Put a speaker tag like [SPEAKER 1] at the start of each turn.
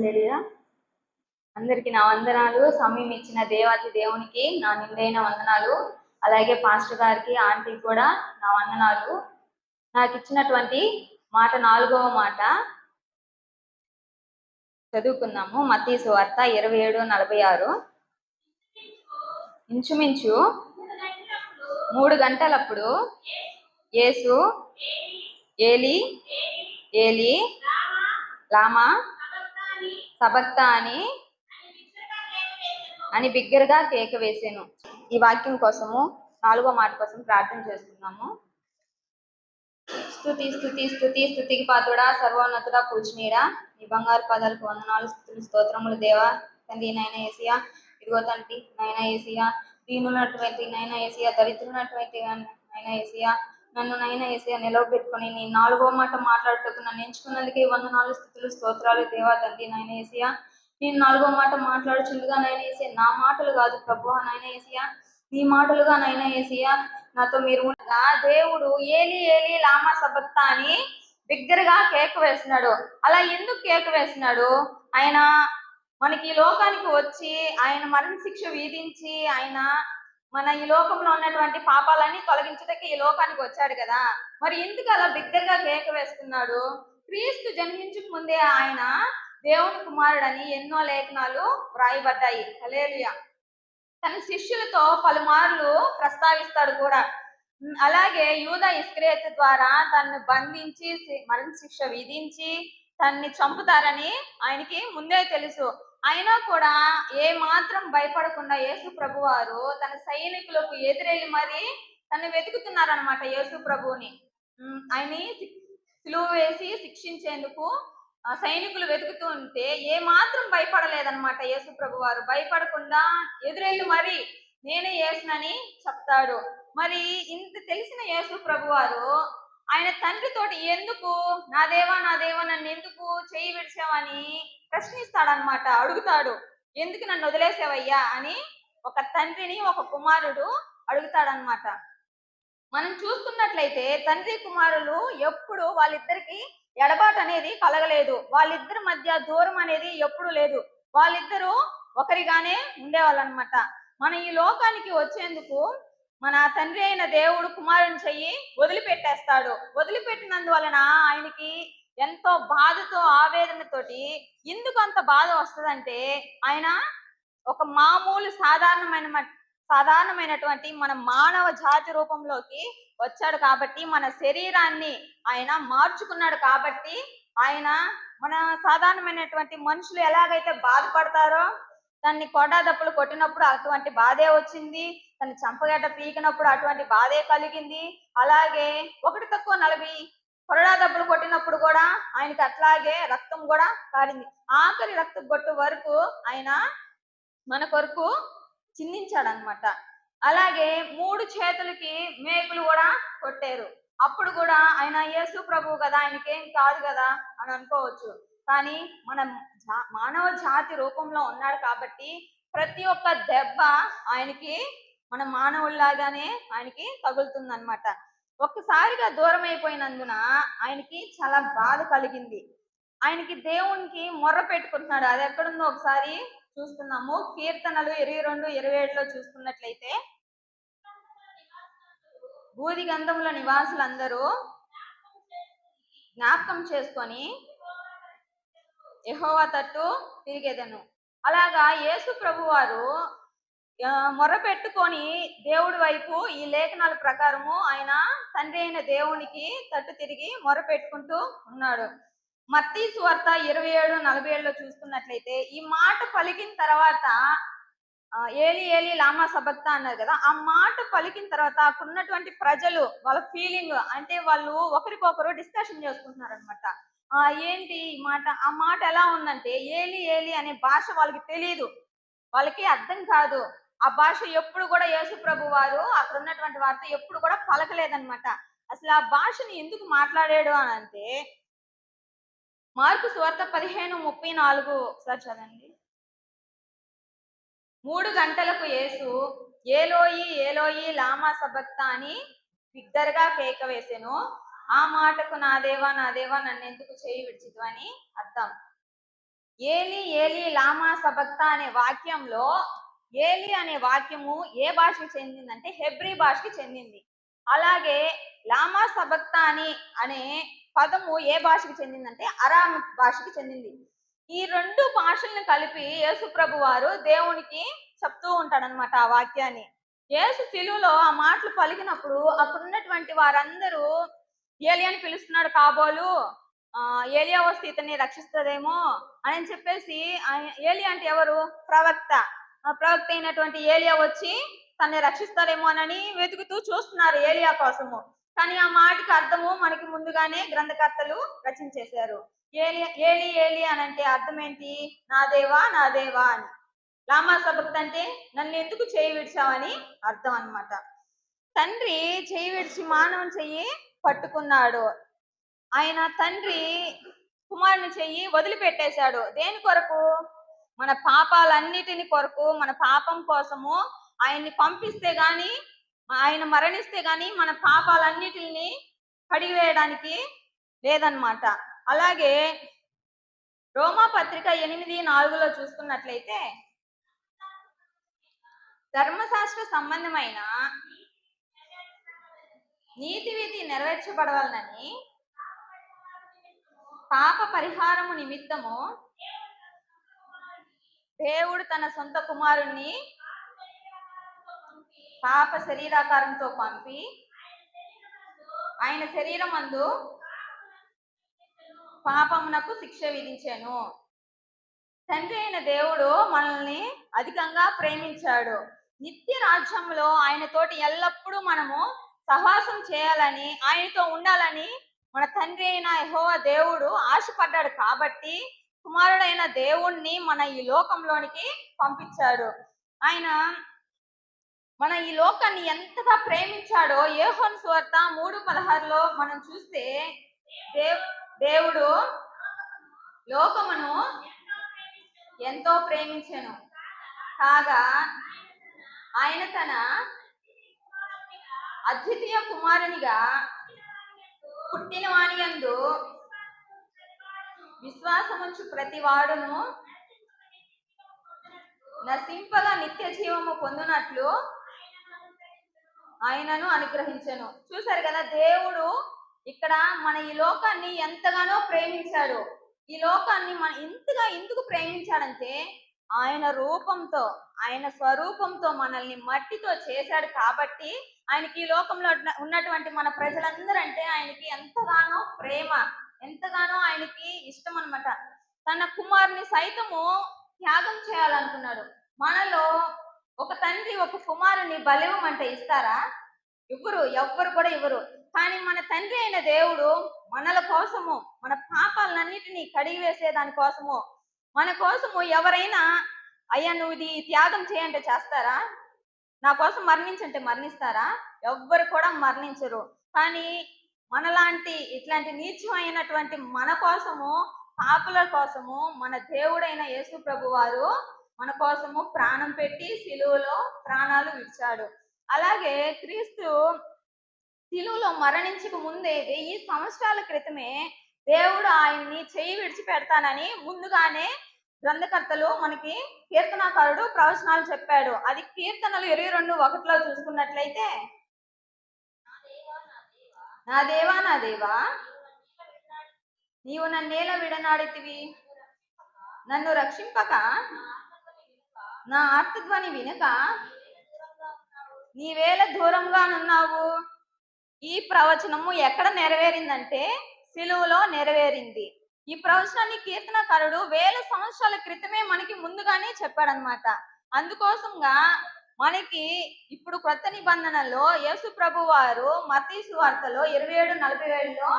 [SPEAKER 1] హల్లెలూయా. అందరికి నా వందనాలు. సమయం ఇచ్చిన దేవాతి దేవునికి నా నిండైన వందనాలు. అలాగే పాస్టర్ గారికి, ఆంటీకి కూడా నా వందనాలు. నాకు ఇచ్చినటువంటి మాట 4వ మాట చదువుకుందాము. మత్తయి సువార్త 27:46. ఇంచుమించు 3 గంటలప్పుడు యేసు ఏలి ఏలి లామా సబక్తాని అని బిగ్గరగా కేక వేసాను. ఈ వాక్యం కోసము 4వ మాట కోసం ప్రార్థన చేసుకున్నాము. స్తుతి స్తుతి స్తుతి స్తుతికి పాత్రుడా, సర్వోన్నతుడా, పూజనీయుడా, నీ బంగారు పదాలకు వందనాలు, స్తుతులు, స్తోత్రములు దేవా. తండ్రి నాయన యేసయ్యా, ఇదిగో తండ్రి నాయన యేసయ్యా, దీనున్నటువంటి నాయన యేసయ్యా, దరిద్రున్నటువంటి నాయన యేసయ్యా, నన్ను నాయన యేసయ్యా నిలవబెట్టుకొని నీ 4వ మాట మాట్లాడుటకు నన్ను ఎంచుకున్నందుకే వందనాలు, స్తుతులు, స్తోత్రాలు దేవా. తండ్రి నాయన యేసయ్యా, నేను 4వ మాట మాట్లాడుచుండగా నాయన యేసయ్యా, నా మాటలు కాదు ప్రభువా నాయన యేసయ్యా, నీ మాటలుగా నాయన యేసయ్యా నాతో మీరు ఉండగా దేవుడు ఏలి ఏలి లామా సబక్తా అని బిగ్గరగా కేక వేస్తున్నాడు. అలా ఎందుకు కేక వేస్తున్నాడు? ఆయన మనకి ఈ లోకానికి వచ్చి ఆయన మరణ శిక్ష విధించి ఆయన మన ఈ లోకంలో ఉన్నటువంటి పాపాలన్నీ తొలగించడానికి ఈ లోకానికి వచ్చాడు కదా. మరి ఎందుకు అలా బిగ్గరగా కేక వేస్తున్నాడు? క్రీస్తు జన్మించక ముందే ఆయన దేవుని కుమారుడని ఎన్నో లేఖనాలు వ్రాయబడ్డాయి. హల్లెలూయా. తన శిష్యులతో పలుమార్లు ప్రస్తావిస్తాడు కూడా. అలాగే యూదా ఇస్కరియోతు ద్వారా తనను బంధించి మరణ శిక్ష విధించి తన్ని చంపుతారని ఆయనకి ముందే తెలుసు. అయినా కూడా ఏ మాత్రం భయపడకుండా యేసు ప్రభువారు తన సైనికులకు ఎదురెళ్ళి మరి తను వెతుకుతున్నారనమాట. యేసు ప్రభువుని ఆయన్ని సిలువ వేసి శిక్షించేందుకు సైనికులు వెతుకుతూ ఉంటే ఏ మాత్రం భయపడలేదన్నమాట. యేసు ప్రభు వారు భయపడకుండా ఎదురెళ్ళి మరి నేనే యేసునని చెప్తాడు. మరి ఇంత తెలిసిన యేసు ప్రభు వారు ఆయన తండ్రితోటి ఎందుకు నా దేవా నన్ను ఎందుకు చేయి విడిచావని ప్రశ్నిస్తాడనమాట. అడుగుతాడు, ఎందుకు నన్ను వదిలేసావయ్యా అని ఒక తండ్రిని ఒక కుమారుడు అడుగుతాడనమాట. మనం చూస్తున్నట్లయితే తండ్రి కుమారులు ఎప్పుడు వాళ్ళిద్దరికి ఎడబాటు అనేది కలగలేదు. వాళ్ళిద్దరి మధ్య దూరం అనేది ఎప్పుడు లేదు. వాళ్ళిద్దరూ ఒకరిగానే ఉండేవాళ్ళనమాట. మన ఈ లోకానికి వచ్చేందుకు మన తండ్రి అయిన దేవుడు కుమారుని చెయ్యి వదిలిపెట్టేస్తాడు. వదిలిపెట్టినందువలన ఆయనకి ఎంతో బాధతో ఆవేదనతోటి ఎందుకు అంత బాధ వస్తుందంటే ఆయన ఒక మామూలు సాధారణమైనటువంటి మన మానవ జాతి రూపంలోకి వచ్చాడు కాబట్టి, మన శరీరాన్ని ఆయన మార్చుకున్నాడు కాబట్టి, ఆయన మన సాధారణమైనటువంటి మనుషులు ఎలాగైతే బాధపడతారో, తన్ని కొడాదప్పులు కొట్టినప్పుడు అటువంటి బాధే వచ్చింది, తను చంపగడ్డ పీకినప్పుడు అటువంటి బాధే కలిగింది. అలాగే 1-40 కొరడా దెబ్బలు కొట్టినప్పుడు కూడా ఆయనకి అట్లాగే రక్తం కూడా కారింది. ఆఖరి రక్త బొట్టు వరకు ఆయన మన కొరకు చిందించాడనమాట. అలాగే 3 చేతులకి మేకులు కూడా కొట్టారు. అప్పుడు కూడా ఆయన యేసు ప్రభువు కదా, ఆయనకేం కాదు కదా అని అనుకోవచ్చు. కానీ మన మానవ జాతి రూపంలో ఉన్నాడు కాబట్టి ప్రతి ఒక్క దెబ్బ ఆయనకి మన మానవుల్లాగానే ఆయనకి తగులుతుందన్నమాట. ఒక్కసారిగా దూరం అయిపోయినందున ఆయనకి చాలా బాధ కలిగింది. ఆయనకి దేవునికి మొర్ర పెట్టుకుంటున్నాడు. అది ఎక్కడుందో ఒకసారి చూస్తున్నాము. కీర్తనలు 22:27లో చూసుకున్నట్లయితే, బూది గంధంలో నివాసులందరూ జ్ఞాపకం చేసుకొని యెహోవా తట్టు తిరిగేదను. అలాగా యేసు ప్రభు వారు మొర్ర పెట్టుకొని దేవుడి వైపు ఈ లేఖనాల ప్రకారము ఆయన తండ్రి అయిన దేవునికి తట్టు తిరిగి మొర్ర పెట్టుకుంటూ ఉన్నాడు. మత్తయి సువార్త 27:47లో చూసుకున్నట్లయితే, ఈ మాట పలికిన తర్వాత ఏలి ఏలి లామా సబక్తా అన్నారు కదా. ఆ మాట పలికిన తర్వాత అక్కడ ఉన్నటువంటి ప్రజలు వాళ్ళ ఫీలింగ్ అంటే వాళ్ళు ఒకరికొకరు డిస్కషన్ చేసుకుంటున్నారు అనమాట. ఏంటి ఈ మాట, ఆ మాట ఎలా ఉందంటే, ఏలి ఏలి అనే భాష వాళ్ళకి తెలియదు, వాళ్ళకి అర్థం కాదు. ఆ భాష ఎప్పుడు కూడా యేసు ప్రభు వారు అక్కడ ఉన్నటువంటి వారితో ఎప్పుడు కూడా పలకలేదనమాట. అసలు ఆ భాషని ఎందుకు మాట్లాడాడు అని అంటే, మార్కు సువార్త 15:34 ఒకసారి చదవండి. 3 గంటలకు యేసు ఏలోయి ఏలోయి లామా సబక్తా అని బిగ్గరగా కేక వేసెను. ఆ మాటకు నా దేవా నన్నెందుకు చేయి విడిచితివి అని అర్థం. ఏలి ఏలి లామా సబక్తా అనే వాక్యంలో ఏలి అనే వాక్యము ఏ భాషకి చెందిందంటే హెబ్రీ భాషకి చెందింది. అలాగే లామా సబక్తా అనే పదము ఏ భాషకి చెందిందంటే అరామ్ భాషకి చెందింది. ఈ రెండు భాషలను కలిపి యేసు ప్రభు వారు దేవునికి చెప్తూ ఉంటాడనమాట ఆ వాక్యాన్ని. యేసు శిలువలో ఆ మాటలు పలికినప్పుడు అక్కడున్నటువంటి వారందరూ ఏలియాని పిలుస్తున్నాడు కాబోలు, ఏలియా వస్తే ఇతన్ని రక్షిస్తుందేమో అని చెప్పేసి, ఏలియా అంటే ఎవరు? ప్రవక్త. ఆ ప్రవక్త అయినటువంటి ఏలియా వచ్చి తనని రక్షిస్తాడేమో అని వెతుకుతూ చూస్తున్నారు ఏలియా కోసము. కానీ ఆ మాటకి అర్థము మనకి ముందుగానే గ్రంథకర్తలు రచించేశారు. ఏలి ఏలి ఏలి అని అంటే అర్థం ఏంటి? నా దేవా నా దేవా అని. లామా సబక్త్ అంటే నన్ను ఎందుకు చేయి విడిచావని అర్థం అన్నమాట. తండ్రి చేయి విడిచి మానవుని చెయ్యి పట్టుకున్నాడు. ఆయన తండ్రి కుమారుని చెయ్యి వదిలిపెట్టేశాడు. దేని కొరకు? మన పాపాలన్నిటిని కొరకు, మన పాపం కోసము ఆయన్ని పంపిస్తే గాని, ఆయన మరణిస్తే గాని మన పాపాలన్నిటిని కడిగివేయడానికి లేదన్నమాట. అలాగే రోమా పత్రిక 8:4 చూసుకున్నట్లయితే, ధర్మశాస్త్ర సంబంధమైన నీతి విధి నెరవేర్చబడవాలని పాప పరిహారము నిమిత్తము దేవుడు తన సొంత కుమారుణ్ణి పాప శరీరాకారంతో పంపి ఆయన శరీరమందు పాపమునకు శిక్ష విధించాను. తండ్రి అయిన దేవుడు మనల్ని అధికంగా ప్రేమించాడు. నిత్య రాజ్యంలో ఆయనతోటి ఎల్లప్పుడూ మనము సహవాసం చేయాలని, ఆయనతో ఉండాలని మన తండ్రి అయిన యెహోవా దేవుడు ఆశపడ్డాడు. కాబట్టి కుమారుడైన దేవుణ్ణి మన ఈ లోకంలోనికి పంపించాడు. ఆయన మన ఈ లోకాన్ని ఎంతగా ప్రేమించాడో యోహాను సువార్త 3:16 మనం చూస్తే, దేవుడు లోకమును ఎంతో ప్రేమించెను కాగా ఆయన తన అద్వితీయ కుమారునిగా పుట్టిన వాని యందు విశ్వాసముంచు ప్రతి వాడును నశింపగా నిత్య జీవము పొందునట్లు ఆయనను అనుగ్రహించెను. చూసారు కదా, దేవుడు ఇక్కడ మన ఈ లోకాన్ని ఎంతగానో ప్రేమించాడు. ఈ లోకాన్ని మన ఇంతగా ఎందుకు ప్రేమించాడంటే, ఆయన రూపంతో, ఆయన స్వరూపంతో మనల్ని మట్టితో చేశాడు. కాబట్టి ఆయనకి ఈ లోకంలో ఉన్నటువంటి మన ప్రజలందరూ అంటే ఆయనకి ఎంతగానో ప్రేమ, ఎంతగానో ఆయనకి ఇష్టం అన్నమాట. తన కుమారుని సైతము త్యాగం చేయాలనుకున్నాడు. మనలో ఒక తండ్రి ఒక కుమారుని బలివ్వమంటే ఇస్తారా? ఎవ్వరు కూడా ఇవ్వరు. కానీ మన తండ్రి అయిన దేవుడు మనల కోసము, మన పాపాలన్నిటినీ కడిగి వేసే దాని కోసము, మన కోసము ఎవరైనా అయ్యా నువ్వు ఇది త్యాగం చేయంటే చేస్తారా? నా కోసం మరణించంటే మరణిస్తారా? ఎవ్వరు కూడా మరణించరు. కానీ మనలాంటి ఇట్లాంటి నీచమైనటువంటి మన కోసము, పాపుల కోసము మన దేవుడైన యేసు ప్రభు వారు మన కోసము ప్రాణం పెట్టి సిలువలో ప్రాణాలు విడిచాడు. అలాగే క్రీస్తు సిలువలో మరణించక ముందే 1000 సంవత్సరాల క్రితమే దేవుడు ఆయన్ని చెయ్యి విడిచిపెడతానని ముందుగానే గ్రంథకర్తలు మనకి కీర్తనాకారుడు ప్రవచనాలు చెప్పాడు. అది కీర్తనలు 22:1 చూసుకున్నట్లయితే, నా దేవా నా దేవా నీవు నన్నేల విడనాడితివి, నన్ను రక్షింపక నా ఆర్తధ్వని వినక నీవేళ దూరంగా నున్నావు. ఈ ప్రవచనము ఎక్కడ నెరవేరిందంటే సిలువలో నెరవేరింది. ఈ ప్రవచనాన్ని కీర్తనకారుడు 1000 సంవత్సరాల క్రితమే మనకి ముందుగానే చెప్పాడనమాట. అందుకోసంగా మనకి ఇప్పుడు కొత్త నిబంధనలో యేసు ప్రభు వారు మత్తయి సువార్తలో 27:47